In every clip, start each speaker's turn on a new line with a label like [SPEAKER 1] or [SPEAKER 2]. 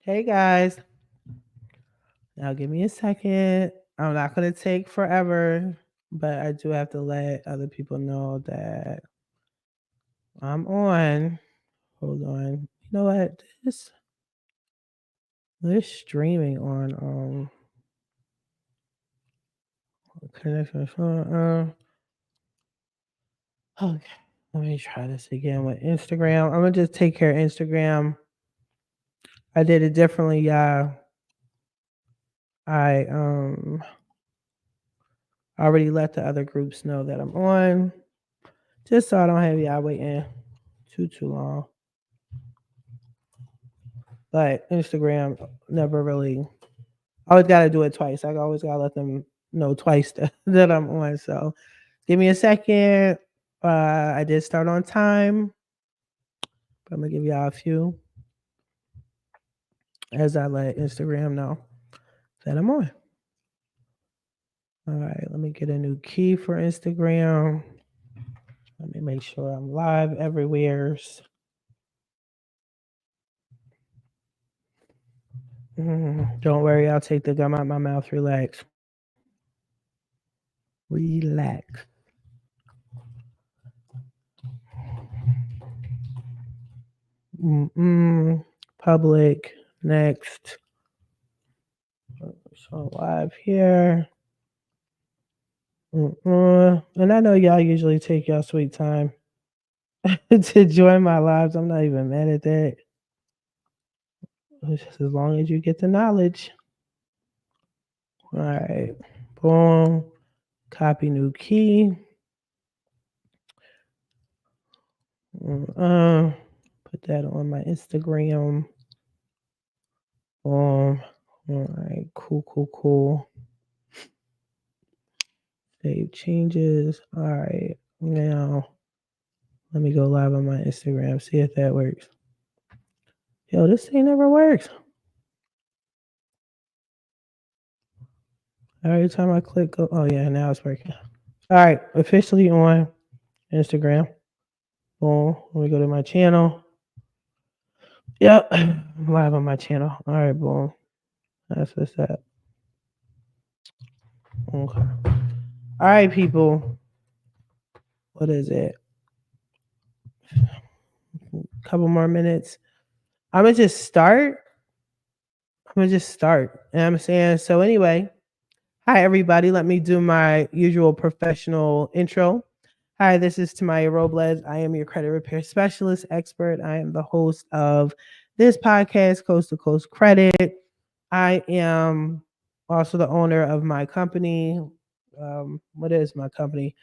[SPEAKER 1] Hey guys, now give me a second. I'm not going to take forever, but I do have to let other people know that I'm on. Hold on. You know what? This streaming on connection. Okay. Let me try this again with Instagram. I'm gonna just take care of Instagram. I did it differently, y'all. I already let the other groups know that I'm on. Just so I don't have y'all waiting too long. But Instagram never really. I always got to do it twice. I always got to let them know twice that I'm on. So give me a second. I did start on time, but I'm gonna give y'all a few as I let Instagram know that I'm on. All right, let me get a new key for Instagram. Let me make sure I'm live everywhere. Don't worry, I'll take the gum out my mouth. Relax. Relax. Public. Next. So live here. And I know y'all usually take y'all sweet time to join my lives. I'm not even mad at that. It's just as long as you get the knowledge. All right. Boom. Copy new key. Put that on my Instagram. All right. Cool. Save changes. All right. Now, let me go live on my Instagram. See if that works. Yo, this thing never works. Every time I click, oh yeah, now it's working. All right, officially on Instagram. Boom. Let me go to my channel. Yep, I'm live on my channel. All right, boom. That's what's up. Okay. All right, people. What is it? A couple more minutes. I'm gonna just start. And I'm saying so. Anyway, hi everybody. Let me do my usual professional intro. Hi, this is Tamiya Robles. I am your credit repair specialist expert. I am the host of this podcast, Coast to Coast Credit. I am also the owner of my company. What is my company?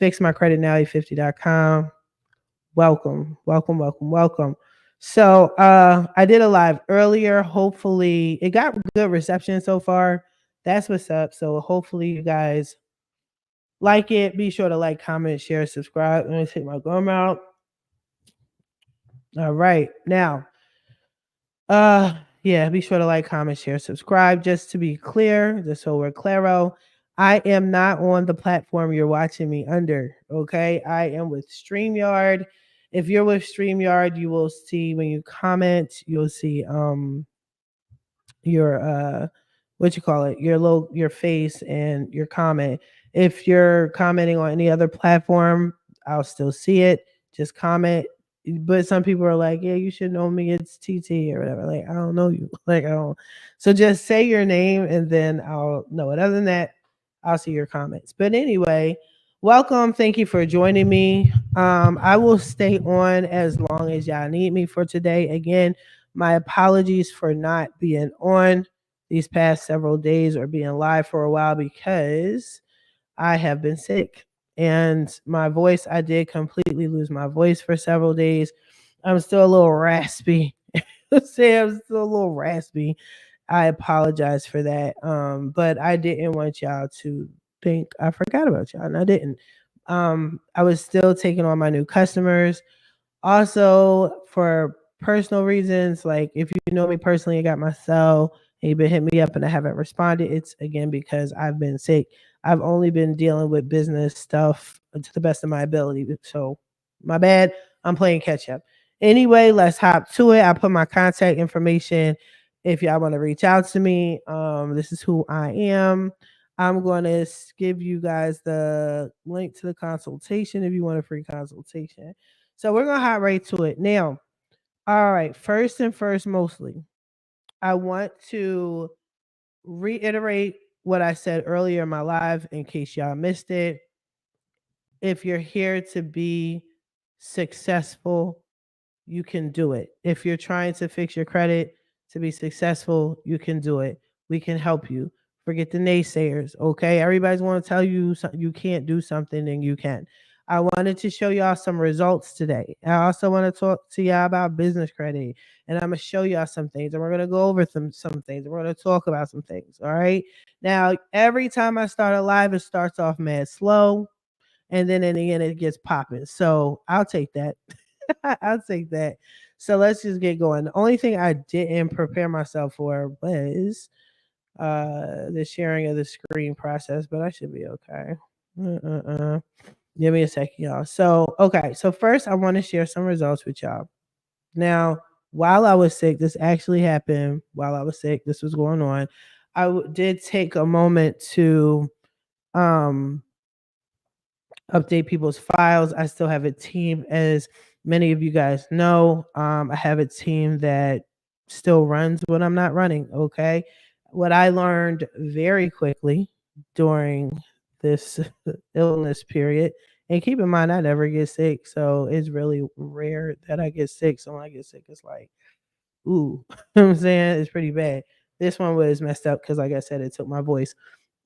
[SPEAKER 1] FixMyCreditNow50.com. Welcome. So I did a live earlier. Hopefully it got good reception so far. That's what's up. So hopefully you guys like it. Be sure to like, comment, share, subscribe. Let me take my gum out. All right. Now, yeah, be sure to like, comment, share, subscribe. Just to be clear, just so we're claro, I am not on the platform you're watching me under. Okay. I am with StreamYard. If you're with StreamYard, you will see when you comment, you'll see your what you call it, your face and your comment. If you're commenting on any other platform, I'll still see it. Just comment. But some people are like, yeah, you should know me. It's TT or whatever. Like, I don't know you. Like, I don't. So just say your name and then I'll know it. Other than that, I'll see your comments. But anyway, welcome. Thank you for joining me. I will stay on as long as y'all need me for today. Again, my apologies for not being on these past several days or being live for a while because I have been sick. And my voice, I did completely lose my voice for several days. I'm still a little raspy. Say I'm still a little raspy. I apologize for that. But I didn't want y'all to think I forgot about y'all, and I didn't. I was still taking on my new customers. Also, for personal reasons, like if you know me personally, I got my cell and you've been hitting me up and I haven't responded, it's again because I've been sick. I've only been dealing with business stuff to the best of my ability. So, my bad. I'm playing catch up. Anyway, let's hop to it. I put my contact information If y'all want to reach out to me, this is who I am. I'm going to give you guys the link to the consultation if you want a free consultation. So we're going to hop right to it. Now, all right, first and first, mostly, I want to reiterate what I said earlier in my live in case y'all missed it. If you're here to be successful, you can do it. If you're trying to fix your credit to be successful, you can do it. We can help you. Forget the naysayers, okay? Everybody's going to tell you you can't do something, and you can. I wanted to show y'all some results today. I also want to talk to y'all about business credit, and I'm going to show y'all some things, and we're going to go over some things, and we're going to talk about some things, all right? Now, every time I start a live, it starts off mad slow, and then in the end, it gets popping. So I'll take that. I'll take that. So let's just get going. The only thing I didn't prepare myself for was the sharing of the screen process, but I should be okay. Give me a second, y'all. So, okay. So first I want to share some results with y'all. Now, while I was sick, this actually happened while I was sick. This was going on. Did take a moment to um update people's files. I still have a team, as many of you guys know. I have a team that still runs when I'm not running. Okay. What I learned very quickly during this illness period, and keep in mind, I never get sick. So it's really rare that I get sick. So when I get sick, it's like, ooh, you know what I'm saying? It's pretty bad. This one was messed up because, like I said, it took my voice.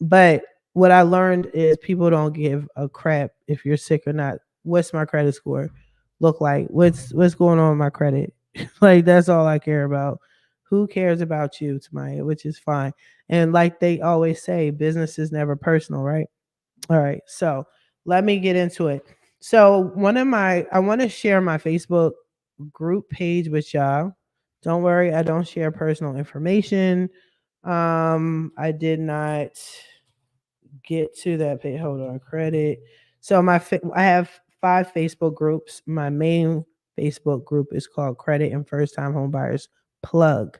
[SPEAKER 1] But what I learned is people don't give a crap if you're sick or not. What's my credit score look like? What's going on with my credit? Like, that's all I care about. Who cares about you, Tamiya? Which is fine. And like they always say, business is never personal, right? All right. So let me get into it. So I want to share my Facebook group page with y'all. Don't worry, I don't share personal information. I did not get to that page. Hold on, credit. So I have 5 Facebook groups. My main Facebook group is called Credit and First Time Home Buyers Plug.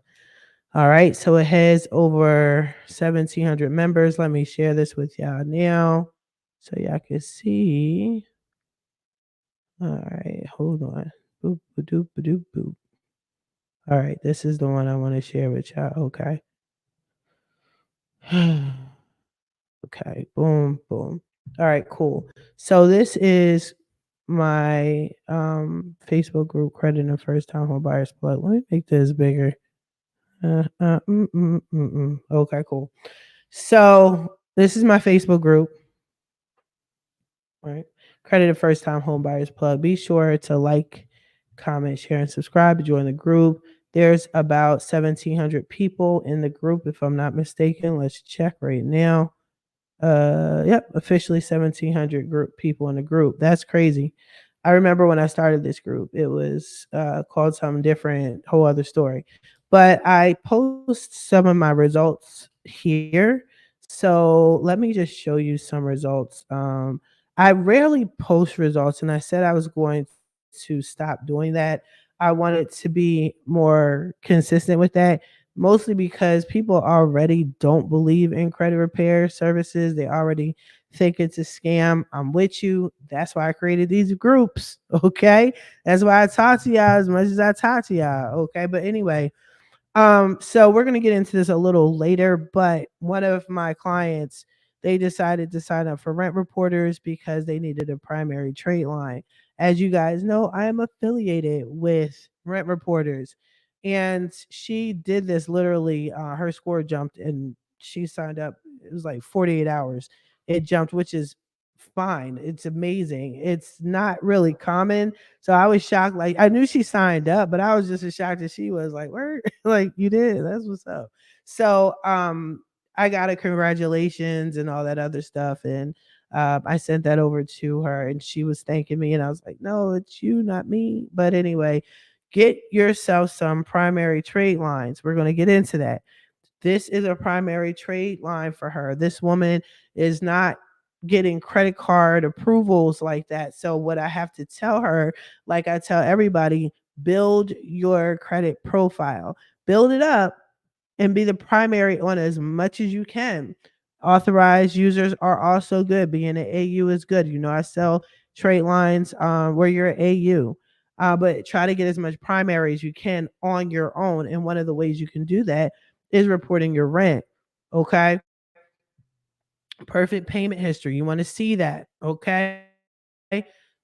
[SPEAKER 1] All right, so it has over 1,700 members. Let me share this with y'all now so y'all can see. All right, hold on. Boop, ba-doop, ba-doop, boop. All right, this is the one I want to share with y'all. Okay. Okay, boom, boom. All right, cool. So this is my Facebook group, Credit and First Time Home Buyers Plug. Let me make this bigger. Okay, cool. So this is my Facebook group, right? Credit and First Time Home Buyers Plug. Be sure to like, comment, share, and subscribe to join the group. There's about 1,700 people in the group, if I'm not mistaken. Let's check right now. Yep, officially 1,700 group people in the group. That's crazy. I remember when I started this group, it was called something different, whole other story. But I post some of my results here. So let me just show you some results. I rarely post results, and I said I was going to stop doing that. I wanted to be more consistent with that, mostly because people already don't believe in credit repair services. They already think it's a scam. I'm with you. That's why I created these groups. Okay. That's why I talk to y'all as much as I talk to y'all. Okay. But anyway, so we're gonna get into this a little later, but one of my clients, they decided to sign up for Rent Reporters because they needed a primary trade line. As you guys know, I am affiliated with Rent Reporters, and she did this literally. Her score jumped, and she signed up. It was like 48 hours. It jumped, which is fine. It's amazing. It's not really common, so I was shocked. Like, I knew she signed up, but I was just as shocked as she was. Like, where? Like, you did. That's what's up. So I got a congratulations and all that other stuff. And I sent that over to her, and she was thanking me. And I was like, no, it's you, not me. But anyway, get yourself some primary trade lines. We're going to get into that. This is a primary trade line for her. This woman is not getting credit card approvals like that. So what I have to tell her, like I tell everybody, build your credit profile. Build it up, and be the primary on as much as you can. Authorized users are also good. Being an AU is good. I sell trade lines where you're an AU. But try to get as much primary as you can on your own. And one of the ways you can do that is reporting your rent. Okay. Perfect payment history. You want to see that. Okay.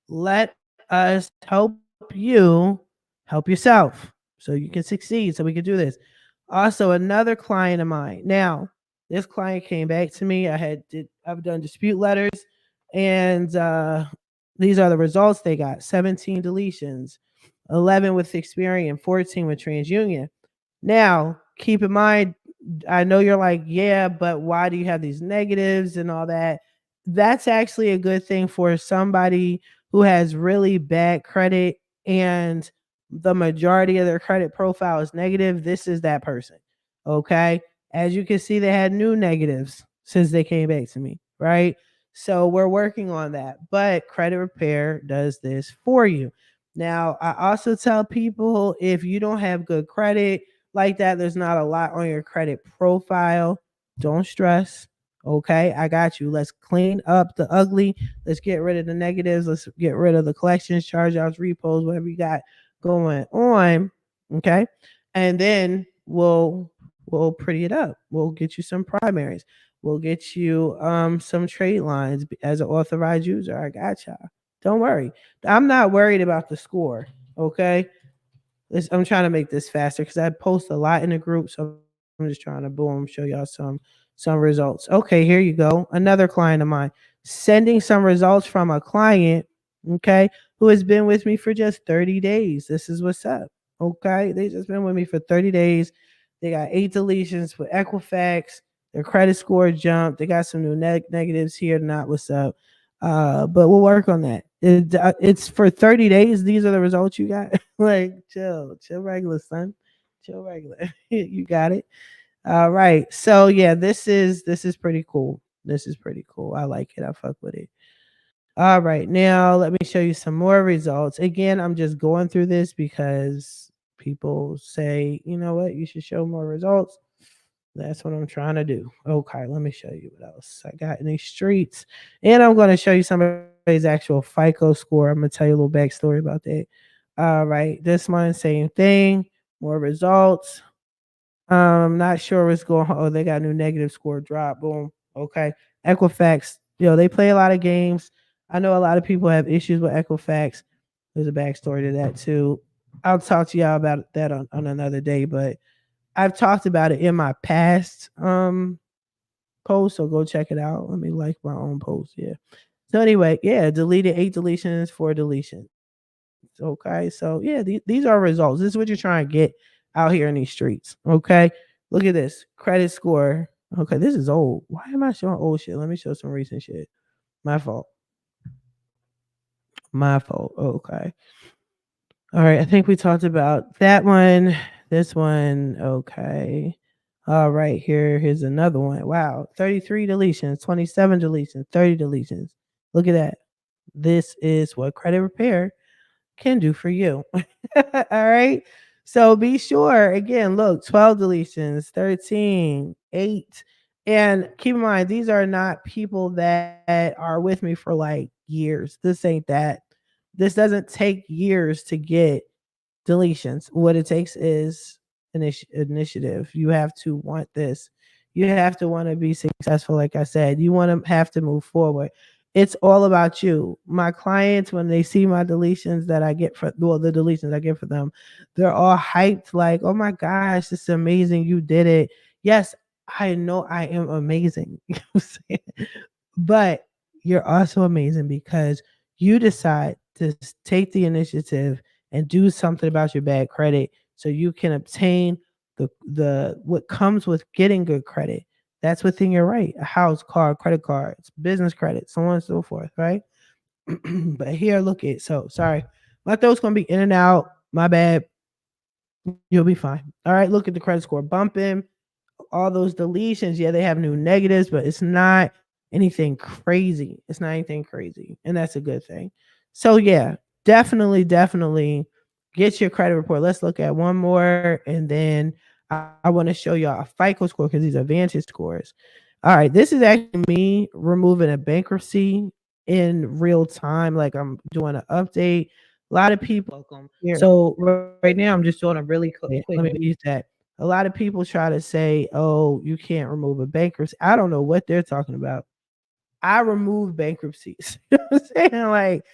[SPEAKER 1] Let us help you help yourself so you can succeed, so we can do this. Also, another client of mine. Now, this client came back to me. I've done dispute letters, and these are the results they got: 17 deletions, 11 with Experian, 14 with TransUnion. Now, keep in mind, I know you're like, yeah, but why do you have these negatives and all that? That's actually a good thing for somebody who has really bad credit and the majority of their credit profile is negative. This is that person. Okay. As you can see, they had new negatives since they came back to me, right? So we're working on that. But credit repair does this for you. Now, I also tell people if you don't have good credit like that, there's not a lot on your credit profile. Don't stress. Okay, I got you. Let's clean up the ugly. Let's get rid of the negatives. Let's get rid of the collections, charge offs, repos, whatever you got going on. Okay. And then we'll pretty it up. We'll get you some primaries. We'll get you some trade lines as an authorized user. I got y'all. Don't worry. I'm not worried about the score. Okay. I'm trying to make this faster because I post a lot in the group. So I'm just trying to boom show y'all some results. Okay, here you go. Another client of mine sending some results from a client, okay, who has been with me for just 30 days. This is what's up. Okay. They just been with me for 30 days. They got 8 deletions with Equifax. Their credit score jumped. They got some new negatives here. Not what's up. But we'll work on that. It's for 30 days. These are the results you got. Like, chill, regular, son. Chill, regular. You got it. All right. So yeah, this is pretty cool. This is pretty cool. I like it. I fuck with it. All right. Now let me show you some more results. Again, I'm just going through this because people say, you know what, you should show more results. That's what I'm trying to do. Okay, let me show you what else I got in these streets. And I'm going to show you somebody's actual FICO score. I'm going to tell you a little backstory about that. All right, this one, same thing. More results. Not sure what's going on. Oh, they got a new negative score drop. Boom. Okay. Equifax, they play a lot of games. I know a lot of people have issues with Equifax. There's a backstory to that too. I'll talk to y'all about that on another day, but I've talked about it in my past post, so go check it out. Let me like my own post. Yeah. So anyway, yeah, deleted 8 deletions, 4 deletions. Okay. So yeah, these are results. This is what you're trying to get out here in these streets. Okay. Look at this credit score. Okay, this is old. Why am I showing old shit? Let me show some recent shit. My fault. My fault. Okay. All right, I think we talked about that one. This one, okay. All right, here's another one. Wow, 33 deletions, 27 deletions, 30 deletions. Look at that. This is what credit repair can do for you. All right. So be sure, again, look, 12 deletions, 13, 8. And keep in mind, these are not people that are with me for like years. This ain't that. This doesn't take years to get deletions. What it takes is initiative. You have to want this. You have to want to be successful. Like I said, you want to have to move forward. It's all about you. My clients, when they see my deletions that I get the deletions I get for them, they're all hyped. Like, oh my gosh, this is amazing. You did it. Yes, I know I am amazing. You know what I'm saying? But you're also amazing because you decide to take the initiative and do something about your bad credit so you can obtain the what comes with getting good credit. That's within your right. A house, car, credit cards, business credit, so on and so forth, right? But here, look it. So sorry. My throat's gonna be in and out. My bad. You'll be fine. All right, look at the credit score bumping. All those deletions, yeah, they have new negatives, but it's not anything crazy. It's not anything crazy. And that's a good thing. So yeah, definitely get your credit report. Let's look at one more and then I want to show y'all a FICO score because these are Vantage scores. All right, this is actually me removing a bankruptcy in real time. Like I'm doing an update. A lot of people here.
[SPEAKER 2] So right now, I'm just doing a really quick
[SPEAKER 1] Let me use that. A lot of people try to say, "Oh, you can't remove a bankruptcy." I don't know what they're talking about. I remove bankruptcies. You know what I'm saying? Like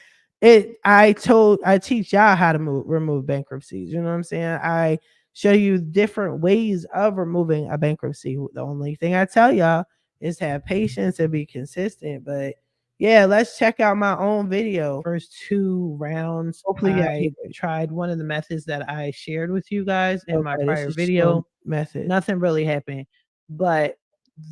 [SPEAKER 1] I teach y'all how to remove bankruptcies. You know what I'm saying? I show you different ways of removing a bankruptcy. The only thing I tell y'all is have patience and be consistent. But yeah, let's check out my own video.
[SPEAKER 2] first 2 rounds,
[SPEAKER 1] Hopefully y'all hear
[SPEAKER 2] I
[SPEAKER 1] it.
[SPEAKER 2] tried one of the methods that I shared with you guys in my
[SPEAKER 1] Okay, this
[SPEAKER 2] prior
[SPEAKER 1] is slow
[SPEAKER 2] video.
[SPEAKER 1] method.
[SPEAKER 2] Nothing really happened. But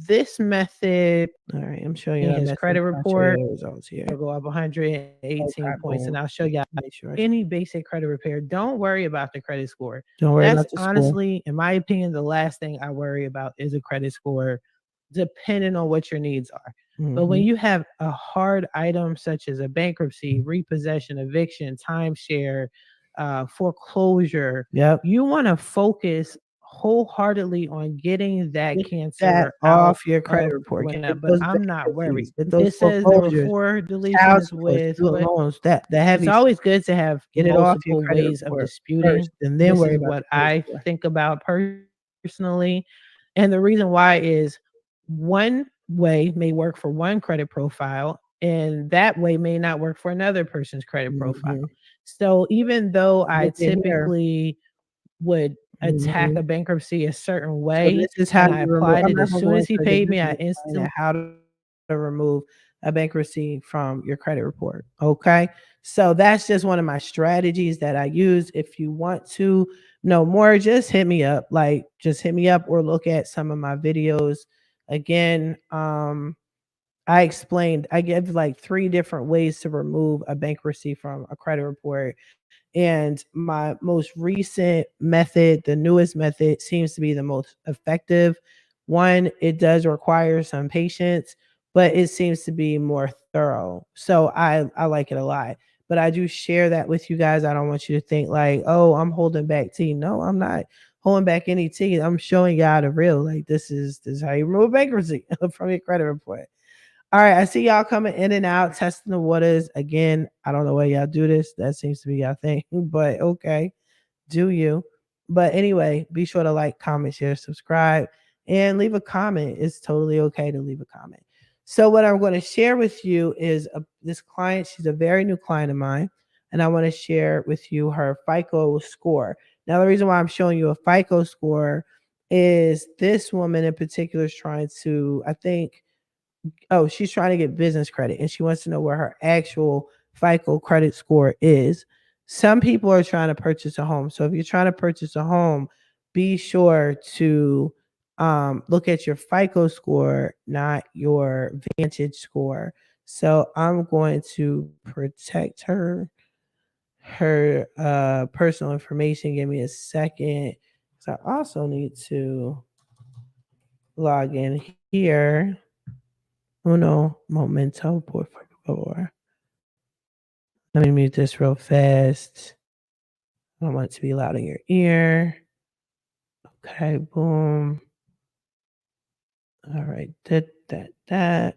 [SPEAKER 2] this method,
[SPEAKER 1] All right, I'm showing you that
[SPEAKER 2] his
[SPEAKER 1] message.
[SPEAKER 2] credit
[SPEAKER 1] I'll show you
[SPEAKER 2] report,
[SPEAKER 1] the results here.
[SPEAKER 2] will go up 118
[SPEAKER 1] Okay,
[SPEAKER 2] points. And
[SPEAKER 1] boom.
[SPEAKER 2] I'll show you
[SPEAKER 1] Make sure
[SPEAKER 2] any basic credit repair. Don't worry about the credit score.
[SPEAKER 1] don't worry
[SPEAKER 2] That's
[SPEAKER 1] about the score.
[SPEAKER 2] honestly, in my opinion, the last thing I worry about is a credit score, depending on what your needs are. But when
[SPEAKER 1] Mm-hmm.
[SPEAKER 2] you have a hard item such as a bankruptcy, repossession, eviction, timeshare, foreclosure,
[SPEAKER 1] Yep.
[SPEAKER 2] you want to focus wholeheartedly on getting that
[SPEAKER 1] Get that
[SPEAKER 2] cancer out
[SPEAKER 1] off your credit
[SPEAKER 2] of
[SPEAKER 1] report. Get
[SPEAKER 2] window. But
[SPEAKER 1] those
[SPEAKER 2] I'm not worried.
[SPEAKER 1] bankruptcies. Get those
[SPEAKER 2] It says there were
[SPEAKER 1] foreclosures,
[SPEAKER 2] 4
[SPEAKER 1] child
[SPEAKER 2] deletions
[SPEAKER 1] support,
[SPEAKER 2] with,
[SPEAKER 1] student
[SPEAKER 2] but
[SPEAKER 1] loans, that the
[SPEAKER 2] it's
[SPEAKER 1] heavy stuff.
[SPEAKER 2] always good to have
[SPEAKER 1] Get it off your
[SPEAKER 2] multiple
[SPEAKER 1] credit
[SPEAKER 2] ways of
[SPEAKER 1] report
[SPEAKER 2] disputing.
[SPEAKER 1] first, and then
[SPEAKER 2] This
[SPEAKER 1] worry
[SPEAKER 2] is
[SPEAKER 1] about the
[SPEAKER 2] what
[SPEAKER 1] credit
[SPEAKER 2] I
[SPEAKER 1] score.
[SPEAKER 2] think about personally. And the reason why is one way may work for one credit profile, and that way may not work for another person's credit profile.
[SPEAKER 1] Mhm.
[SPEAKER 2] So even though I
[SPEAKER 1] Look at here.
[SPEAKER 2] typically would attack
[SPEAKER 1] Mhm.
[SPEAKER 2] a bankruptcy a certain
[SPEAKER 1] So
[SPEAKER 2] way
[SPEAKER 1] this is how
[SPEAKER 2] and I
[SPEAKER 1] you remove.
[SPEAKER 2] applied
[SPEAKER 1] I'm
[SPEAKER 2] it
[SPEAKER 1] not
[SPEAKER 2] as
[SPEAKER 1] gonna go
[SPEAKER 2] soon as he
[SPEAKER 1] into it because
[SPEAKER 2] paid
[SPEAKER 1] this
[SPEAKER 2] me,
[SPEAKER 1] is
[SPEAKER 2] I
[SPEAKER 1] explaining
[SPEAKER 2] instantly
[SPEAKER 1] how to remove a bankruptcy from your credit report. Okay. So that's just one of my strategies that I use. If you want to know more, just hit me up. Like just hit me up or look at some of my videos. Again, I give like 3 different ways to remove a bankruptcy from a credit report. And my most recent method, the newest method, seems to be the most effective. One, it does require some patience, but it seems to be more thorough. So I like it a lot. But I do share that with you guys. I don't want you to think like, oh, I'm holding back tea. No, I'm not holding back any tea. I'm showing y'all the real. Like this is how you remove bankruptcy from your credit report. All right, I see y'all coming in and out, testing the waters. Again, I don't know why y'all do this. That seems to be y'all thing, but okay, do you. But anyway, be sure to like, comment, share, subscribe, and leave a comment. It's totally okay to leave a comment. So, what I'm going to share with you is this client. She's a very new client of mine, and I want to share with you her FICO score. Now, the reason why I'm showing you a FICO score is this woman in particular is trying to, I think, oh, she's trying to get business credit and she wants to know where her actual FICO credit score is. Some people are trying to purchase a home. So if you're trying to purchase a home, be sure to look at your FICO score, not your Vantage score. So I'm going to protect her personal information. Give me a second. So I also need to log in here. Uno momento, por favor. Let me mute this real fast. I don't want it to be loud in your ear. Okay, boom. All right, that.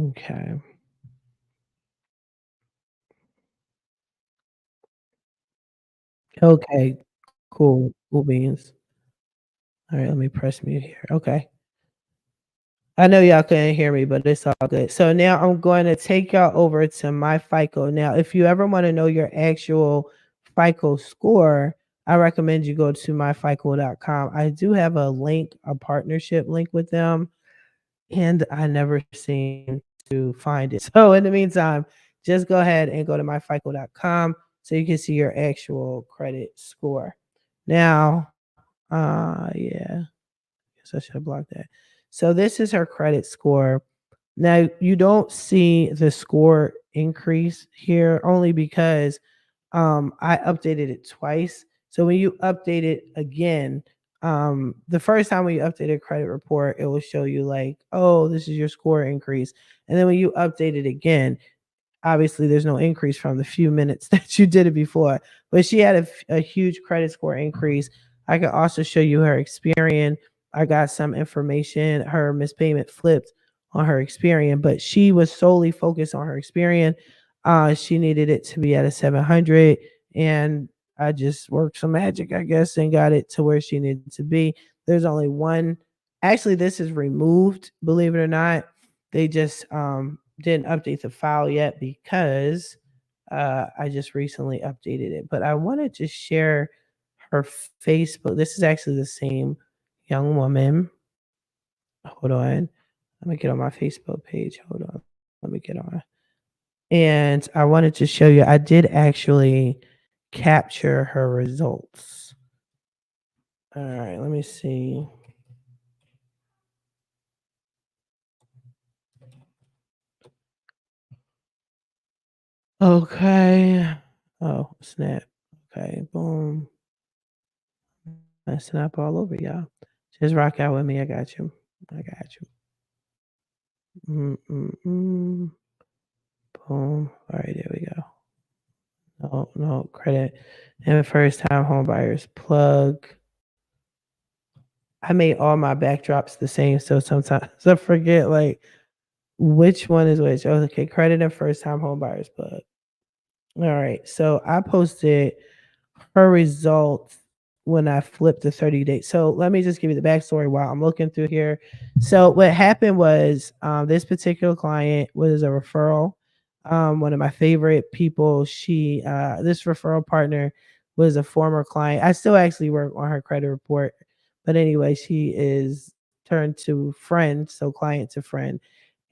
[SPEAKER 1] Okay. Okay, cool. Cool beans. All right, let me press mute here. Okay. I know y'all couldn't hear me, but it's all good. So now I'm going to take y'all over to my FICO. Now, if you ever want to know your actual FICO score, I recommend you go to myfico.com. I do have a link, a partnership link with them, and I never seem to find it. So in the meantime, just go ahead and go to myfico.com so you can see your actual credit score. Now, yeah. Guess I should have blocked that. So this is her credit score. Now you don't see the score increase here only because I updated it twice. So when you update it again, the first time when you update a credit report, it will show you like, oh, this is your score increase. And then when you update it again, obviously there's no increase from the few minutes that you did it before. But she had a huge credit score increase. I could also show you her Experian. I got some information. Her missed payment flipped on her Experian, but she was solely focused on her Experian. She needed it to be at a 700, and I just worked some magic, I guess, and got it to where she needed to be. There's only one. Actually, this is removed, believe it or not. They just didn't update the file yet because I just recently updated it. But I wanted to share her Facebook. This is actually the same young woman. Hold on. Let me get on my Facebook page. Hold on. Let me get on. And I wanted to show you, I did actually capture her results. All right, let me see. Okay. Oh, snap. Okay, boom. I snap all over y'all. Just rock out with me. I got you. I got you. Mm-mm-mm. Boom. All right, there we go. No, no credit. And first time home buyers plug. I made all my backdrops the same, so sometimes I forget like which one is which. Oh, okay, credit and first time home buyers plug. All right, so I posted her results when I flipped the 30 days. So let me just give you the backstory while I'm looking through here. So what happened was this particular client was a referral. One of my favorite people. She this referral partner was a former client. I still actually work on her credit report, but anyway, she is turned to friend, so client to friend,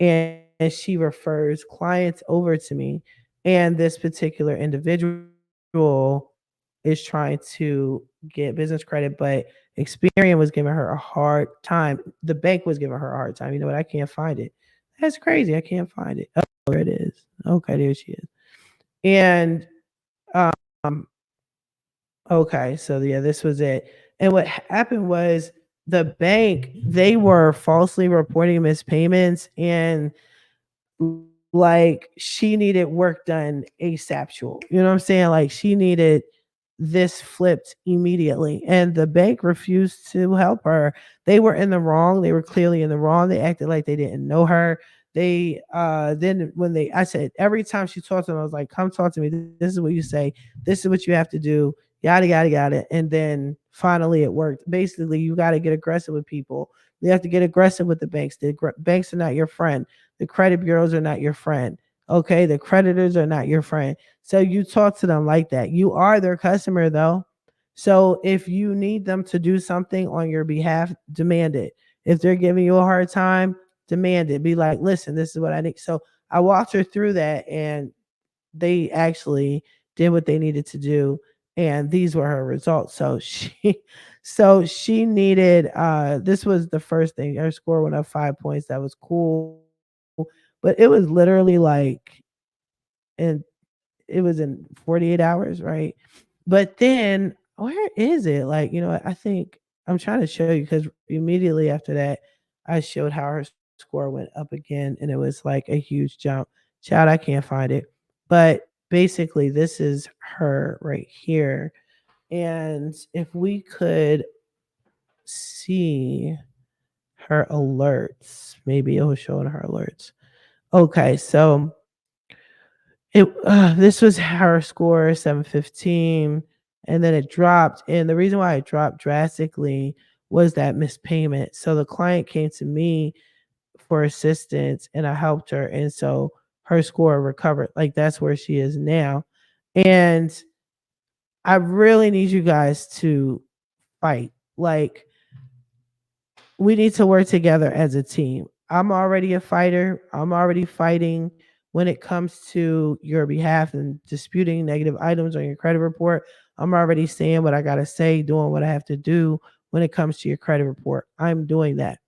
[SPEAKER 1] and she refers clients over to me. And this particular individual is trying to get business credit, but Experian was giving her a hard time. The bank was giving her a hard time. You know what? I can't find it. That's crazy. I can't find it. Oh, there it is. Okay, there she is. And um, okay, so yeah, this was it. And what happened was the bank, they were falsely reporting mispayments, and like she needed work done asaptual. You know what I'm saying? Like she needed this flipped immediately, and the bank refused to help her. They were in the wrong. They were clearly in the wrong. They acted like they didn't know her. They then when they I said every time she talked to them, I was like, come talk to me. This is what you say. This is what you have to do. Yada yada yada. And then finally it worked. Basically, you got to get aggressive with people. You have to get aggressive with the banks. The banks are not your friend. The credit bureaus are not your friend. Okay. The creditors are not your friend. So you talk to them like that. You are their customer though. So if you need them to do something on your behalf, demand it. If they're giving you a hard time, demand it. Be like, listen, this is what I need. So I walked her through that, and they actually did what they needed to do, and these were her results. So she needed this was the first thing. Her score went up 5 points. That was cool. But it was literally like in it was in 48 hours, right? But then where is it? Like, I think I'm trying to show you because immediately after that, I showed how her score went up again, and it was like a huge jump. Child, I can't find it. But basically, this is her right here. And if we could see her alerts, maybe it was showing her alerts. Okay, so this was her score 715, and then it dropped, and the reason why it dropped drastically was that missed payment. So the client came to me for assistance, and I helped her, and so her score recovered. Like, that's where she is now. And I really need you guys to fight. Like, we need to work together as a team. I'm already a fighter. I'm already fighting when it comes to your behalf and disputing negative items on your credit report. I'm already saying what I got to say, doing what I have to do when it comes to your credit report. I'm doing that.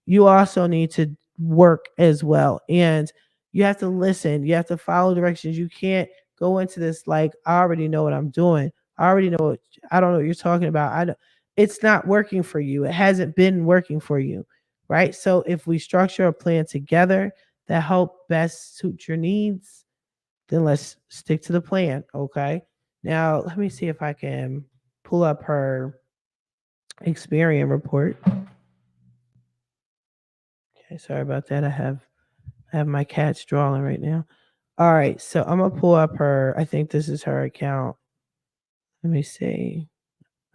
[SPEAKER 1] You also need to work as well. And you have to listen. You have to follow directions. You can't go into this like, I already know what I'm doing. I already know what I don't know what you're talking about. I don't, it's not working for you. It hasn't been working for you. Right. So if we structure a plan together that help best suit your needs, then let's stick to the plan. Okay. Now let me see if I can pull up her. Experian report. Okay, sorry about that. I have my cats drawing right now. All right, so I'm gonna pull up her. I think this is her account. Let me see.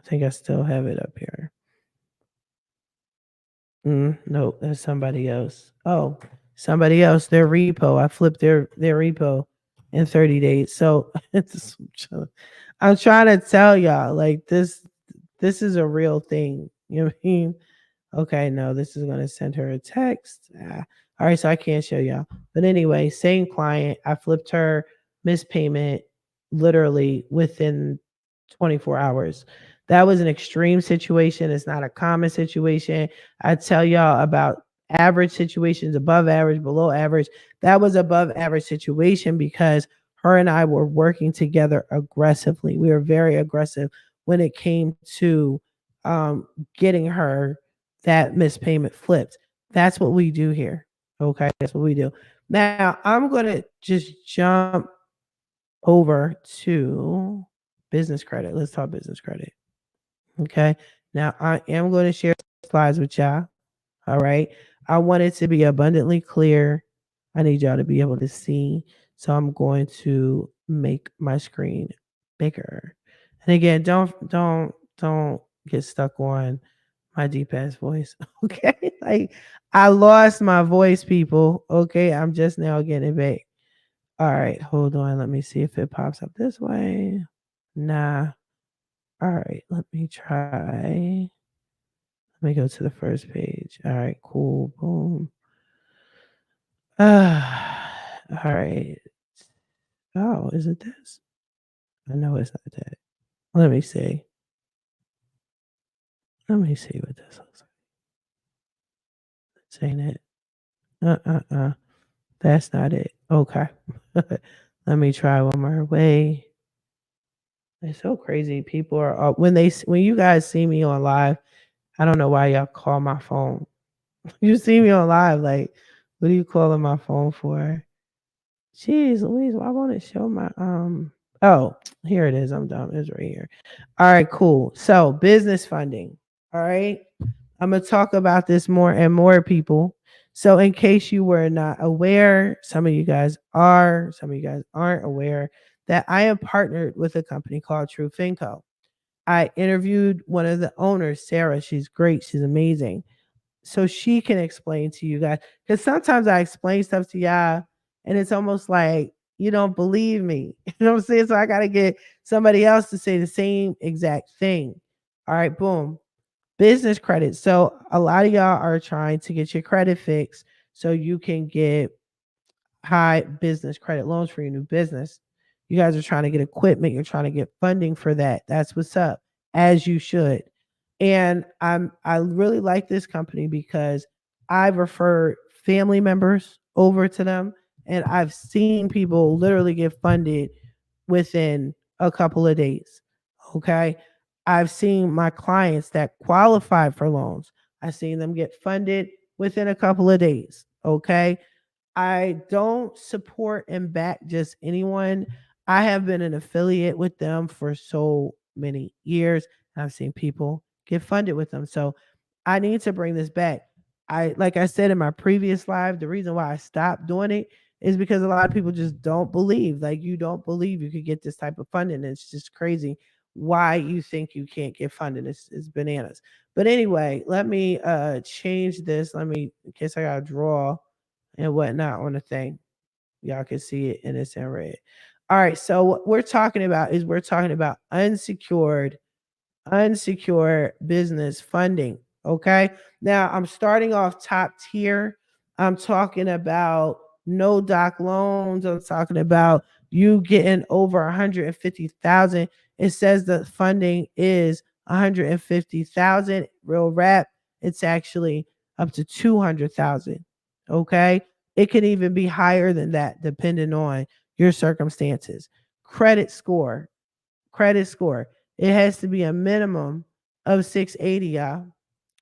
[SPEAKER 1] I think I still have it up here. Nope, that's somebody else. Oh, somebody else. Their repo. I flipped their repo in 30 days. So I'm trying to tell y'all, like this is a real thing. You know what I mean? Okay, no, this is gonna send her a text. All right, so I can't show y'all. But anyway, same client. I flipped her missed payment literally within 24 hours. That was an extreme situation. It's not a common situation. I tell y'all about average situations, above average, below average. That was above average situation because her and I were working together aggressively. We were very aggressive when it came to getting her that missed payment flipped. That's what we do here. Okay, that's what we do. Now I'm gonna just jump over to business credit. Let's talk business credit. Okay. Now I am going to share slides with y'all. All right. I want it to be abundantly clear. I need y'all to be able to see. So I'm going to make my screen bigger. And again, don't get stuck on my deep ass voice. Okay. Like I lost my voice, people. Okay. I'm just now getting it back. All right. Hold on. Let me see if it pops up this way. Nah. All right. Let me try. Let me go to the first page. All right. Cool. Boom. All right. Oh, is it this? I know it's not that. Let me see. Let me see what this looks like. This ain't it. Uh. That's not it. Okay. Let me try one more way. It's so crazy. People are when you guys see me on live. I don't know why y'all call my phone. You see me on live, like, what are you calling my phone for? Jeez Louise, why won't it show my oh, here it is. I'm dumb. It's right here. All right, cool. So business funding. All right. I'm gonna talk about this more and more, people. So in case you were not aware, some of you guys are, some of you guys aren't aware that I am partnered with a company called True Finco. I interviewed one of the owners, Sarah. She's great. She's amazing, so she can explain to you guys. Because sometimes I explain stuff to y'all and it's almost like you don't believe me. You know what I'm saying? So I got to get somebody else to say the same exact thing. All right, boom. Business credit. So a lot of y'all are trying to get your credit fixed so you can get high business credit loans for your new business. You guys are trying to get equipment, you're trying to get funding for that. That's what's up, as you should. And I really like this company because I've referred family members over to them and I've seen people literally get funded within a couple of days. Okay? I've seen my clients that qualified for loans. I've seen them get funded within a couple of days. Okay? I don't support and back just anyone. I have been an affiliate with them for so many years. I've seen people get funded with them. So I need to bring this back. I like I said in my previous live, the reason why I stopped doing it is because a lot of people just don't believe. Like you don't believe you could get this type of funding. It's just crazy why you think you can't get funding. It's bananas. But anyway, let me change this. Let me in case I gotta draw and whatnot on the thing. Y'all can see it and it's in red. All right. So what we're talking about is we're talking about unsecured business funding. Okay. Now I'm starting off top tier. I'm talking about no doc loans. I'm talking about you getting over 150,000. It says the funding is 150,000. Real rap. It's actually up to 200,000. Okay. It can even be higher than that depending on your circumstances. Credit score. Credit score. It has to be a minimum of 680, y'all.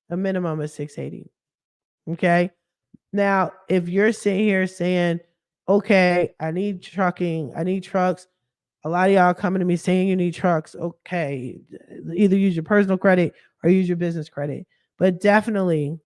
[SPEAKER 1] A minimum of 680. Okay. Now, if you're sitting here saying, okay, I need trucking, I need trucks, A lot of y'all coming to me saying you need trucks. Okay, either use your personal credit or use your business credit, but definitely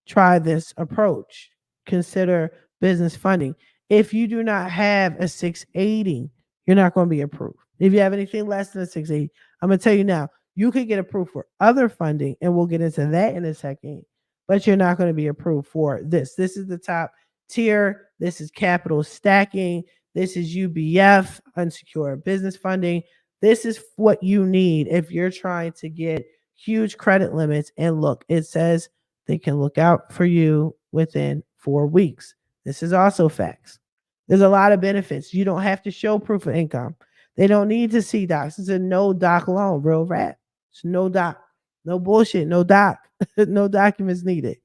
[SPEAKER 1] try this approach. Consider business funding. If you do not have a 680, you're not going to be approved. If you have anything less than a 680, I'm going to tell you now, you could get approved for other funding, and we'll get into that in a second, but you're not going to be approved for this. This is the top tier. This is capital stacking. This is UBF, unsecured business funding. This is what you need if you're trying to get huge credit limits. And look, it says they can look out for you within 4 weeks. This is also facts. There's a lot of benefits. You don't have to show proof of income. They don't need to see docs. It's a no doc loan, real rap. It's no doc, no bullshit, no doc, no documents needed.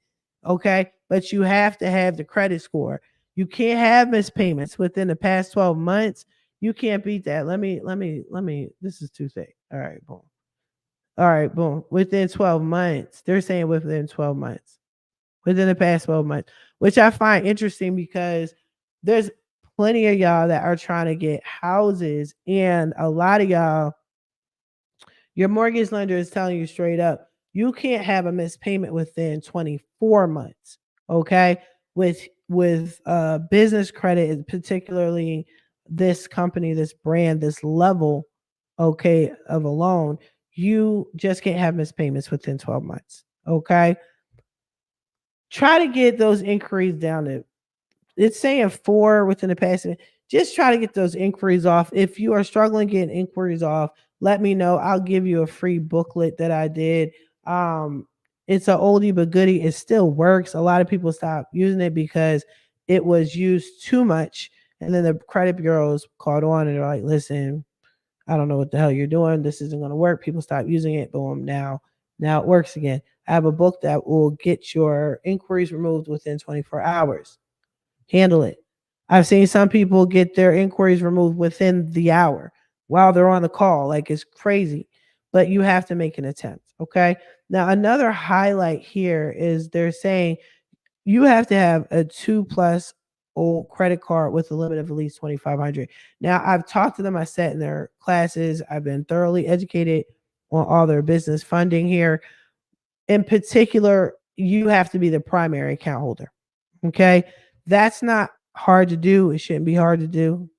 [SPEAKER 1] Okay. But you have to have the credit score. You can't have missed payments within the past 12 months. You can't beat that. This is too thick. All right, boom. All right, boom. Within 12 months. They're saying within 12 months. Within the past 12 months, which I find interesting because there's plenty of y'all that are trying to get houses, and a lot of y'all, your mortgage lender is telling you straight up, you can't have a missed payment within 24 months. Okay. With business credit, particularly this company, this brand, this level, okay, of a loan, you just can't have missed payments within 12 months. Okay. Try to get those inquiries down to, it's saying 4 within the past. Just try to get those inquiries off. If you are struggling getting inquiries off, let me know. I'll give you a free booklet that I did. It's an oldie but goodie. It still works. A lot of people stop using it because it was used too much. And then the credit bureaus caught on and they're like, listen, I don't know what the hell you're doing. This isn't going to work. People stop using it. Boom. Now it works again. I have a book that will get your inquiries removed within 24 hours. Handle it. I've seen some people get their inquiries removed within the hour while they're on the call. Like, it's crazy, but you have to make an attempt. Okay. Now, another highlight here is they're saying you have to have a 2+ old credit card with a limit of at least 2,500. Now, I've talked to them. I sat in their classes. I've been thoroughly educated on all their business funding here. In particular, you have to be the primary account holder. Okay. That's not hard to do. It shouldn't be hard to do.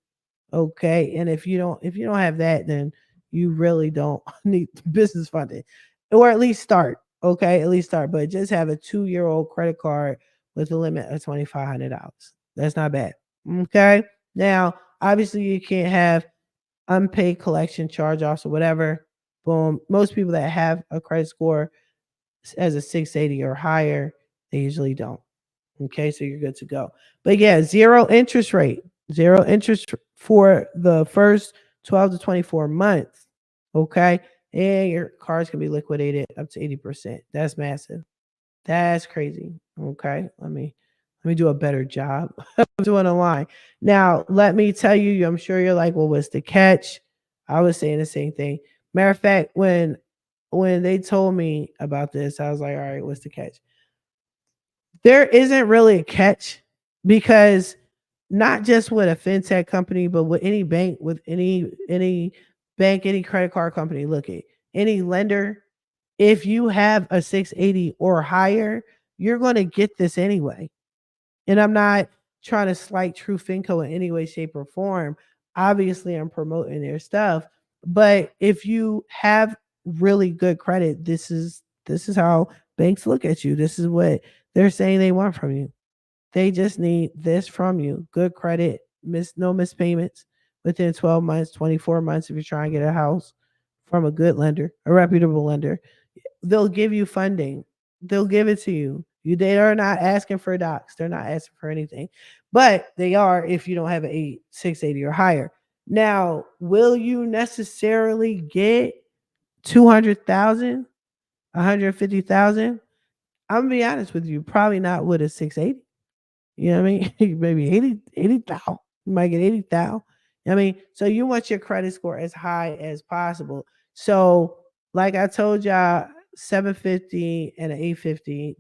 [SPEAKER 1] Okay. And if you don't have that, then you really don't need business funding. Or at least start. Okay. At least start. But just have a 2-year-old credit card with a limit of $2,500. That's not bad. Okay. Now, obviously you can't have unpaid collection charge offs or whatever. Boom. Most people that have a credit score as a 680 or higher, they usually don't. Okay, so you're good to go. But yeah, zero interest rate, zero interest for the first 12 to 24 months. Okay, and your cards can be liquidated up to 80%. That's massive. That's crazy. Okay, let me do a better job of doing a line. Now, let me tell you, I'm sure you're like, well, what's the catch? I was saying the same thing. Matter of fact, when they told me about this, I was like, all right, what's the catch? There isn't really a catch because not just with a fintech company, but with any bank, with any bank, any credit card company, look at any lender, if you have a 680 or higher, you're going to get this anyway. And I'm not trying to slight True Finco in any way, shape, or form. Obviously, I'm promoting their stuff. But if you have really good credit, this is how banks look at you. This is what they're saying they want from you. They just need this from you. Good credit, no missed payments within 12 months, 24 months if you're trying to get a house from a good lender, a reputable lender. They'll give you funding. They'll give it to you. They are not asking for docs. They're not asking for anything. But they are if you don't have an 680 or higher. Now, will you necessarily get 200,000, 150,000? I'm gonna be honest with you, probably not with a 680. You know what I mean? Maybe 80,000. You might get 80,000. I mean, so you want your credit score as high as possible. So, like I told y'all, 750 and an 850,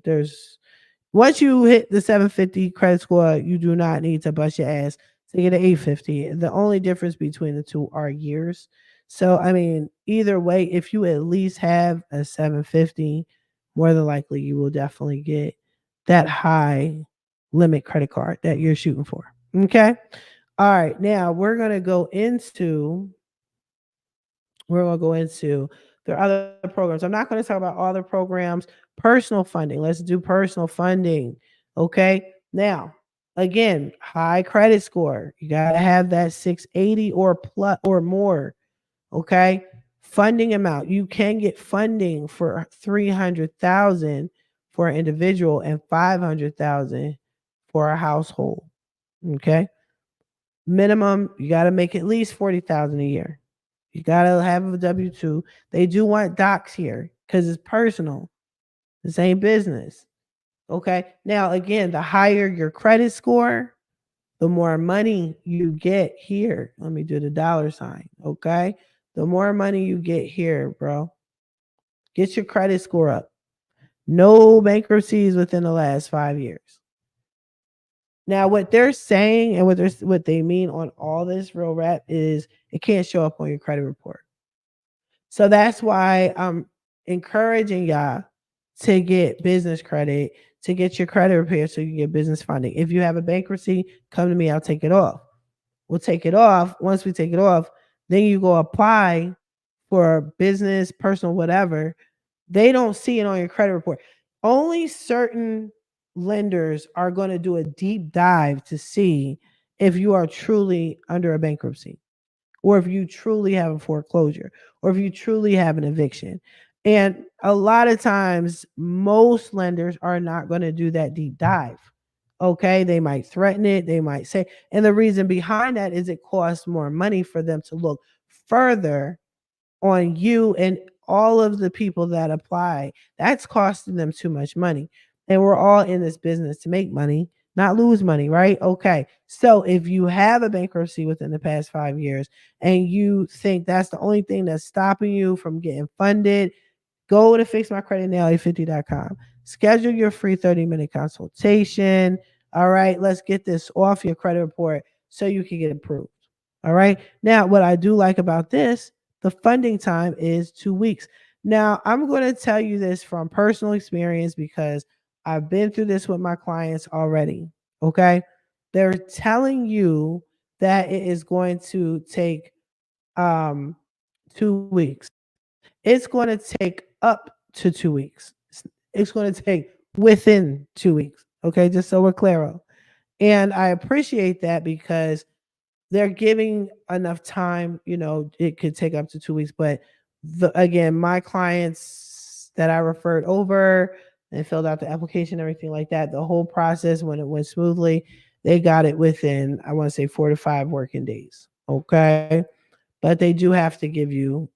[SPEAKER 1] once you hit the 750 credit score, you do not need to bust your ass to get an 850. The only difference between the two are years. So, I mean, either way, if you at least have a 750, more than likely you will definitely get that high limit credit card that you're shooting for. Okay. All right. Now we're going to go into there are other programs. I'm not going to talk about all the programs. Personal funding. Let's do personal funding. Okay. Now, again, high credit score. You got to have that 680 or plus or more. Okay. Funding amount. You can get funding for 300,000 for an individual and 500,000 for a household. Okay. Minimum, you got to make at least 40,000 a year. You gotta have a W 2. They do want docs here because it's personal. This ain't business. Okay. Now, again, the higher your credit score, the more money you get here. Let me do the dollar sign. Okay. The more money you get here, bro. Get your credit score up. No bankruptcies within the last 5 years. Now, what they're saying and what they mean on all this real rap is it can't show up on your credit report. So that's why I'm encouraging y'all to get business credit, to get your credit repaired so you can get business funding. If you have a bankruptcy, come to me, I'll take it off. We'll take it off. Once we take it off, then you go apply for business, personal, whatever. They don't see it on your credit report. Only certain lenders are going to do a deep dive to see if you are truly under a bankruptcy or if you truly have a foreclosure, or if you truly have an eviction. And a lot of times, most lenders are not going to do that deep dive. Okay, they might threaten it, they might say, and the reason behind that is it costs more money for them to look further on you and all of the people that apply. That's costing them too much money. And we're all in this business to make money, not lose money, right? Okay. So if you have a bankruptcy within the past 5 years and you think that's the only thing that's stopping you from getting funded, go to fixmycreditnow850.com. Schedule your free 30-minute consultation. All right. Let's get this off your credit report so you can get approved. All right. Now, what I do like about this, the funding time is 2 weeks. Now, I'm going to tell you this from personal experience because I've been through this with my clients already. Okay. They're telling you that it is going to take um 2 weeks. It's going to take up to 2 weeks. It's going to take within 2 weeks. Okay. Just so we're clear. And I appreciate that because they're giving enough time, it could take up to 2 weeks. But again, my clients that I referred over and filled out the application, everything like that, the whole process, when it went smoothly, they got it within, I want to say 4 to 5 working days. Okay. But they do have to give you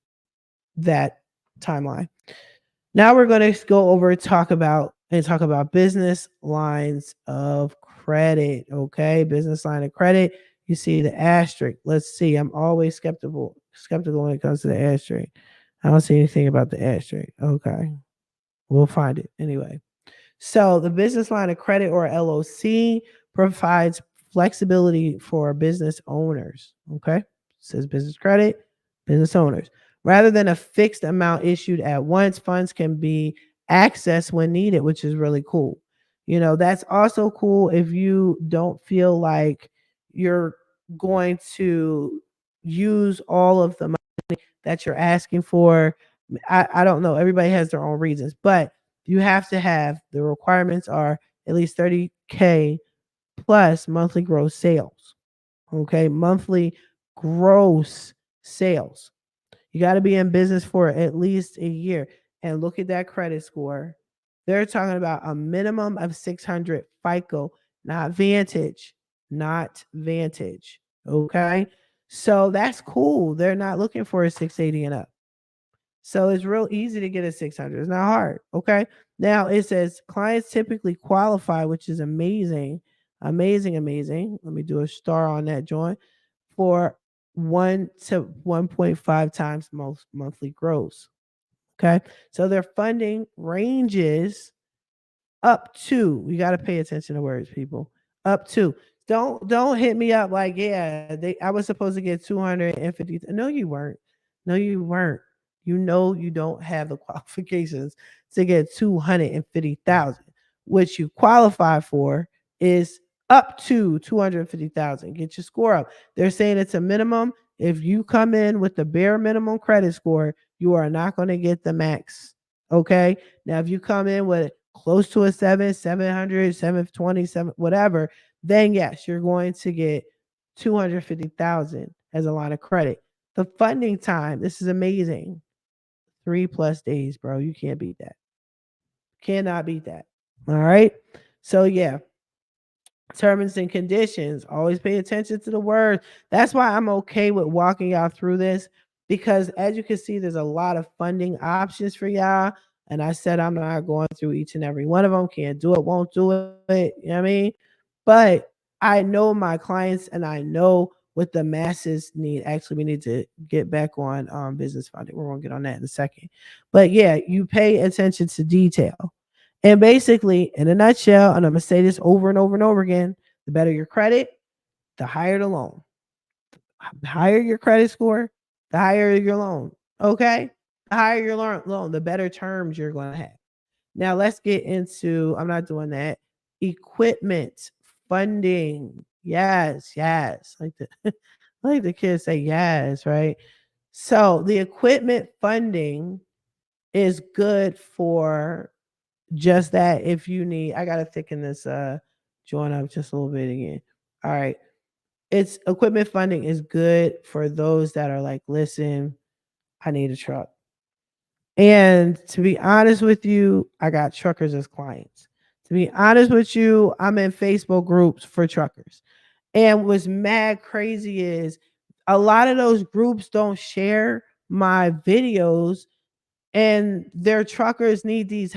[SPEAKER 1] that timeline. Now we're going to go over talk about business lines of credit. Okay, business line of credit. You see the asterisk. Let's see. I'm always skeptical when it comes to the asterisk. I don't see anything about the asterisk. Okay, we'll find it anyway. So the business line of credit or LOC provides flexibility for business owners. Okay. It says business credit, business owners. Rather than a fixed amount issued at once, funds can be accessed when needed, which is really cool. That's also cool if you don't feel like you're going to use all of the money that you're asking for. I don't know. Everybody has their own reasons, but you have to have the requirements are at least 30K plus monthly gross sales. Okay, monthly gross sales. You got to be in business for at least a year and look at that credit score. They're talking about a minimum of 600 FICO, not Vantage, not Vantage. Okay, so that's cool. They're not looking for a 680 and up. So it's real easy to get a 600. It's not hard. Okay. Now it says clients typically qualify, which is amazing. Amazing, amazing. Let me do a star on that joint for 1 to 1.5 times most monthly gross. Okay. So their funding ranges up to, you got to pay attention to words, people, up to Don't hit me up like, yeah, I was supposed to get 250. No, you weren't. No, you weren't. You know you don't have the qualifications to get 250,000. What you qualify for is up to 250,000. Get your score up. They're saying it's a minimum. If you come in with the bare minimum credit score, you are not going to get the max. Okay? Now if you come in with close to a 700, 720, 7 whatever, then yes, you're going to get 250,000 as a line of credit. The funding time, this is amazing. 3+ days, bro. You can't beat that. Cannot beat that. All right. So yeah, terms and conditions. Always pay attention to the words. That's why I'm okay with walking y'all through this, because as you can see, there's a lot of funding options for y'all. And I said I'm not going through each and every one of them. Can't do it, won't do it. You know what I mean? But I know my clients and I know what the masses need. Actually, we need to get back on business funding. We're gonna get on that in a second. But yeah, you pay attention to detail. And basically, in a nutshell, and I'm gonna say this over and over and over again, the better your credit, the higher the loan. The higher your credit score, the higher your loan. Okay? The higher your loan, the better terms you're gonna have. Now let's get into, I'm not doing that. Equipment funding. Yes, yes. Like the like the kids say yes, right? So the equipment funding is good for just that. If you need, I gotta thicken this joint up just a little bit again. All right. It's equipment funding is good for those that are like, listen, I need a truck. And to be honest with you, I got truckers as clients. To be honest with you, I'm in Facebook groups for truckers. And what's mad crazy is a lot of those groups don't share my videos, and their truckers need this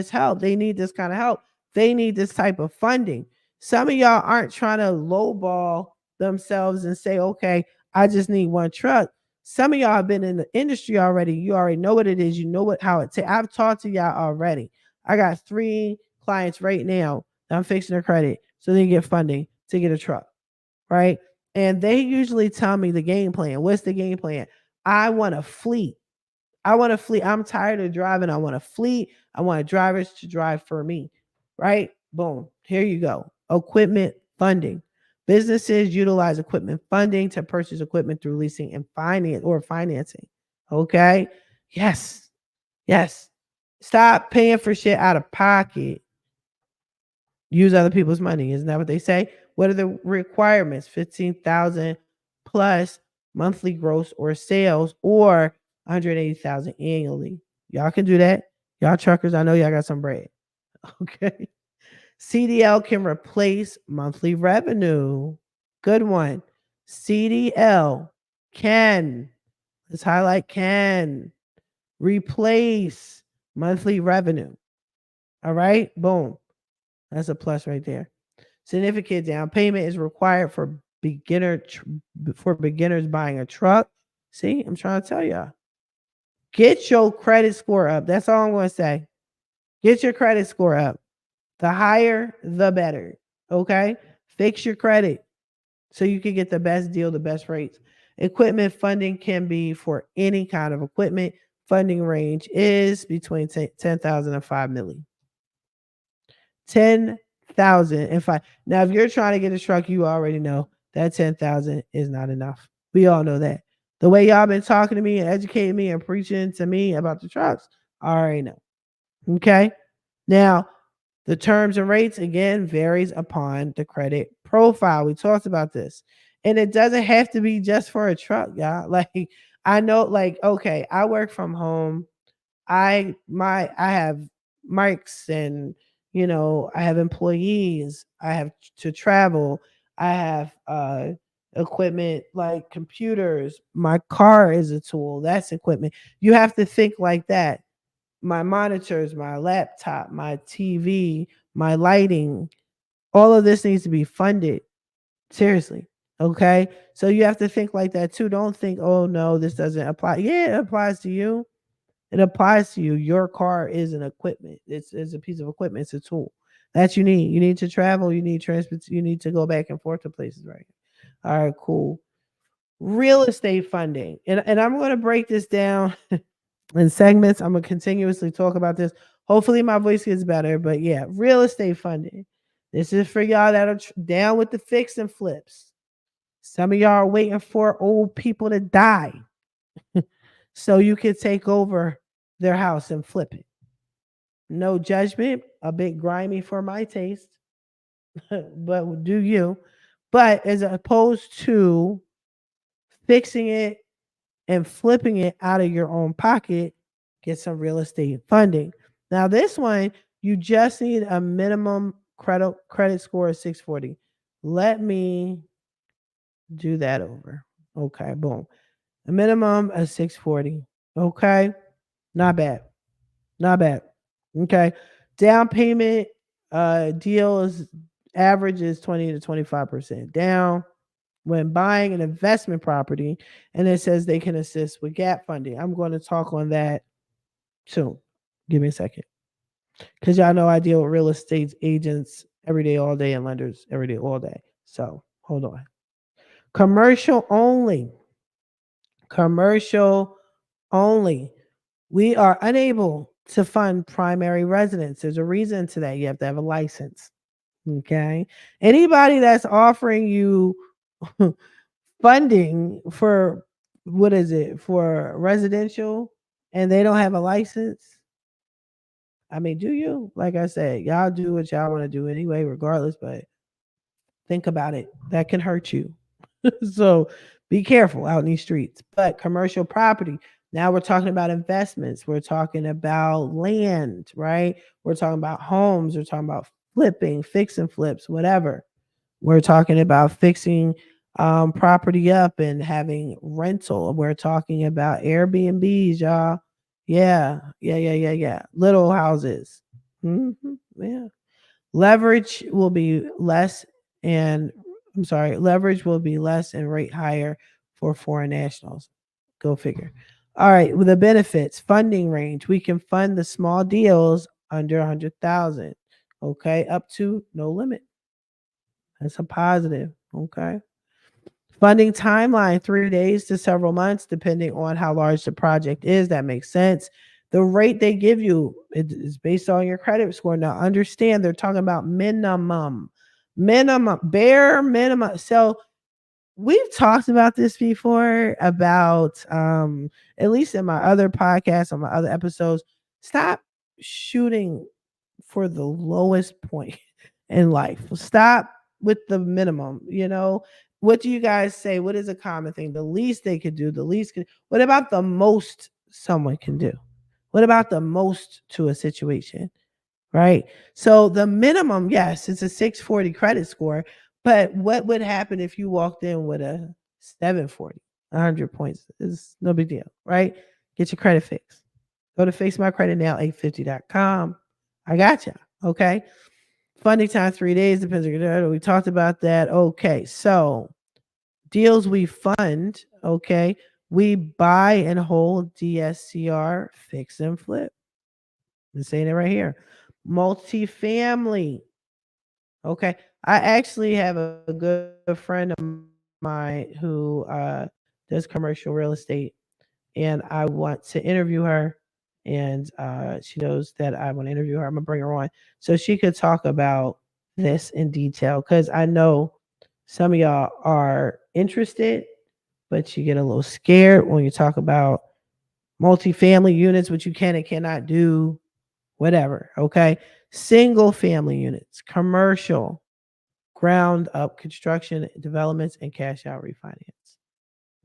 [SPEAKER 1] help. They need this kind of help. They need this type of funding. Some of y'all aren't trying to lowball themselves and say, okay, I just need one truck. Some of y'all have been in the industry already. You already know what it is. You know what how it takes. I've talked to y'all already. I got 3 clients right now that I'm fixing their credit so they get funding to get a truck, right? And they usually tell me the game plan. What's the game plan? I want a fleet. I want a fleet. I'm tired of driving. I want a fleet. I want drivers to drive for me. Right? Boom. Here you go. Equipment funding. Businesses utilize equipment funding to purchase equipment through leasing and financing. Okay? Yes. Yes. Stop paying for shit out of pocket. Use other people's money. Isn't that what they say? What are the requirements? 15,000 plus monthly gross or sales, or 180,000 annually. Y'all can do that. Y'all truckers, I know y'all got some bread. Okay. CDL can replace monthly revenue. Good one. CDL can, let's highlight, can replace monthly revenue. All right. Boom. That's a plus right there. Significant down payment is required for beginners buying a truck. See, I'm trying to tell y'all. Get your credit score up. That's all I'm going to say. Get your credit score up. The higher, the better. Okay? Fix your credit so you can get the best deal, the best rates. Equipment funding can be for any kind of equipment. Funding range is between 10,000 and 5 million. 10,000 and 5. Now, if you're trying to get a truck, you already know that 10,000 is not enough. We all know that. The way y'all been talking to me and educating me and preaching to me about the trucks, I already know. Okay. Now, the terms and rates again varies upon the credit profile. We talked about this. And it doesn't have to be just for a truck, y'all. Like I know, like, okay, I work from home. I have mics, and I have employees. I have to travel. I have equipment like computers. My car is a tool. That's equipment. You have to think like that. My monitors, my laptop, my TV, my lighting, all of this needs to be funded. Seriously. Okay? So you have to think like that too. Don't think, "Oh no, this doesn't apply." Yeah, it applies to you. It applies to you. Your car is an equipment. It's a piece of equipment. It's a tool. That you need. You need to travel. You need transport. You need to go back and forth to places, right? All right, cool. Real estate funding, and I'm going to break this down in segments. I'm gonna continuously talk about this. Hopefully, my voice gets better. But yeah, real estate funding. This is for y'all that are down with the fix and flips. Some of y'all are waiting for old people to die so you can take over their house and flip it. No judgment, a bit grimy for my taste, but do you? But as opposed to fixing it and flipping it out of your own pocket, get some real estate funding. Now, this one, you just need a minimum credit score of 640. Let me do that over. Okay, boom. A minimum of 640. Okay. Not bad. Not bad. Okay. Down payment deal is average is 20 to 25% down when buying an investment property, and it says they can assist with gap funding. I'm going to talk on that soon. Give me a second. Because y'all know I deal with real estate agents every day, all day, and lenders every day, all day. So hold on. Commercial only. Commercial only. We are unable to fund primary residence. There's a reason to that. You have to have a license. Okay. Anybody that's offering you funding for what is it for residential and they don't have a license, I mean, do you? Like I said, y'all do what y'all want to do anyway, regardless, but think about it. That can hurt you. So be careful out in these streets. But commercial property, now we're talking about investments. We're talking about land, right? We're talking about homes. We're talking about flipping, fixing flips, whatever. We're talking about fixing property up and having rental. We're talking about Airbnbs, y'all. Yeah. Little houses. Yeah. Leverage will be less and leverage will be less and rate higher for foreign nationals. Go figure. All right, with the benefits, funding range, we can fund the small deals under 100,000. Okay, up to no limit. That's a positive. Okay. Funding timeline 3 days to several months, depending on how large the project is. That makes sense. The rate they give you is based on your credit score. Now, understand they're talking about minimum, bare minimum. So, we've talked about this before about at least in my other podcasts, on my other episodes. Stop shooting for the lowest point in life. Stop with the minimum, you know. What do you guys say? What is a common thing? The least they could do, the least can. What about the most someone can do? What about the most to a situation? Right? So the minimum, yes, it's a 640 credit score, but what would happen if you walked in with a 740, 100 points? It's no big deal, right? Get your credit fixed. Go to fixmycreditnow850.com. I got you. Okay. Funding time 3 days, depends on your. We talked about that. Okay. So deals we fund, okay. We buy and hold DSCR, fix and flip. I'm saying it right here. Multifamily. Okay. I actually have a good friend of mine who does commercial real estate, and I want to interview her. And she knows that I want to interview her. I'm going to bring her on so she could talk about this in detail because I know some of y'all are interested, but you get a little scared when you talk about multifamily units, which you can and cannot do, whatever. Okay. Single family units, commercial, ground up construction, developments, and cash out refinance.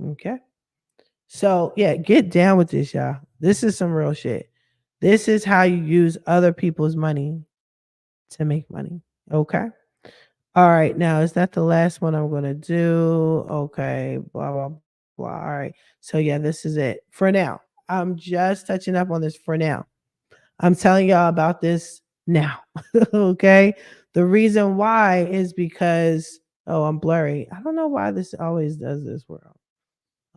[SPEAKER 1] Okay. So, yeah, get down with this, y'all. This is some real shit. This is how you use other people's money to make money. Okay. All right. Now, is that the last one I'm going to do? Okay. Blah, blah, blah. All right. So, yeah, this is it for now. I'm just touching up on this for now. I'm telling y'all about this now. Okay. The reason why is because, oh, I'm blurry. I don't know why this always does this, world.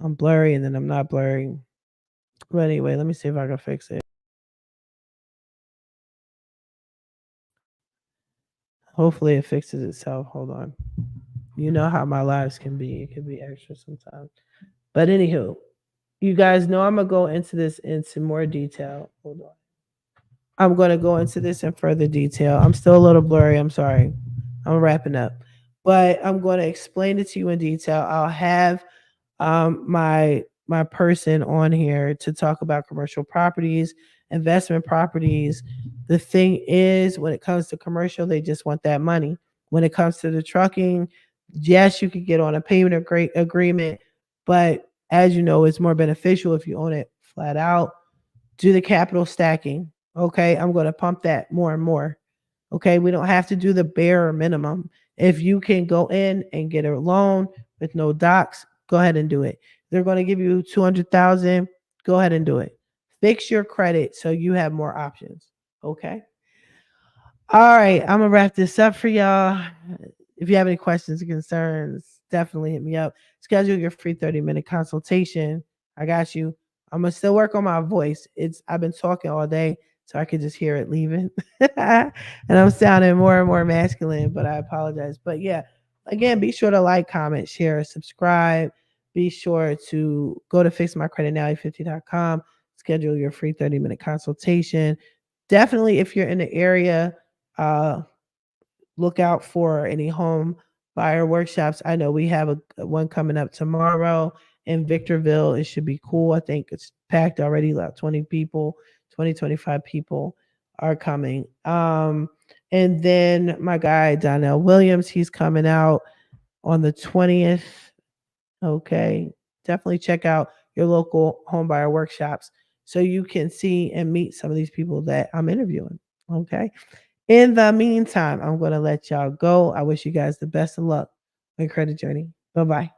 [SPEAKER 1] I'm blurry and then I'm not blurry. But anyway, let me see if I can fix it. Hopefully it fixes itself. Hold on. You know how my lives can be. It can be extra sometimes. But anywho, you guys know I'm gonna go into this into more detail. Hold on. I'm gonna go into this in further detail. I'm still a little blurry. I'm sorry. I'm wrapping up. But I'm gonna explain it to you in detail. I'll have my person on here to talk about commercial properties, investment properties. The thing is, when it comes to commercial, they just want that money. When it comes to the trucking, yes, you could get on a payment agreement, but as you know, it's more beneficial if you own it flat out. Do the capital stacking. Okay, I'm going to pump that more and more. Okay, we don't have to do the bare minimum. If you can go in and get a loan with no docs, go ahead and do it. They're going to give you 200,000. Go ahead and do it. Fix your credit so you have more options. Okay. All right, I'm gonna wrap this up for y'all. If you have any questions or concerns, definitely hit me up. Schedule your free 30-minute consultation. I got you. I'm gonna still work on my voice. I've been talking all day, so I could just hear it leaving. And I'm sounding more and more masculine, but I apologize. But yeah, again, be sure to like, comment, share, subscribe. Be sure to go to fixmycreditnow50.com, schedule your free 30-minute consultation. Definitely, if you're in the area, uh, look out for any home buyer workshops. I know we have one coming up tomorrow in Victorville. It should be cool. I think it's packed already. About 20 people, 25 people are coming. And then my guy Donnell Williams, he's coming out on the 20th. Okay. Definitely check out your local homebuyer workshops so you can see and meet some of these people that I'm interviewing. Okay. In the meantime, I'm going to let y'all go. I wish you guys the best of luck on your credit journey. Bye bye.